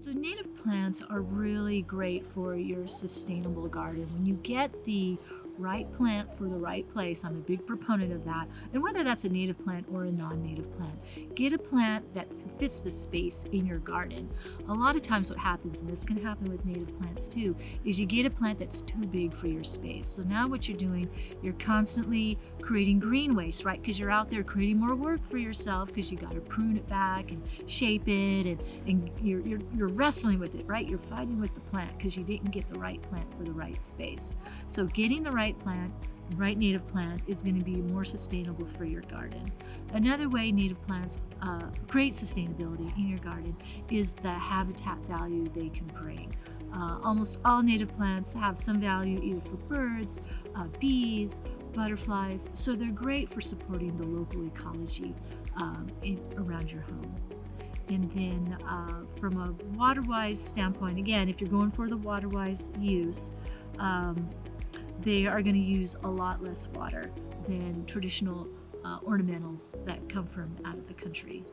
So native plants are really great for your sustainable garden. When you get the right plant for the right place, I'm a big proponent of that. And whether that's a native plant or a non-native plant, get a plant that fits the space in your garden. A lot of times what happens, and this can happen with native plants too, is you get a plant that's too big for your space. So now what you're doing, you're constantly creating green waste, right? Because you're out there creating more work for yourself because you got to prune it back and shape it, and you're wrestling with it, right? You're fighting with the plant because you didn't get the right plant for the right space. So getting the right plant, right native plant, is going to be more sustainable for your garden. Another way native plants create sustainability in your garden is the habitat value they can bring. Almost all native plants have some value either for birds, bees, butterflies, so they're great for supporting the local ecology around your home. And then from a water-wise standpoint, again, if you're going for the water-wise use, they are going to use a lot less water than traditional ornamentals that come from out of the country.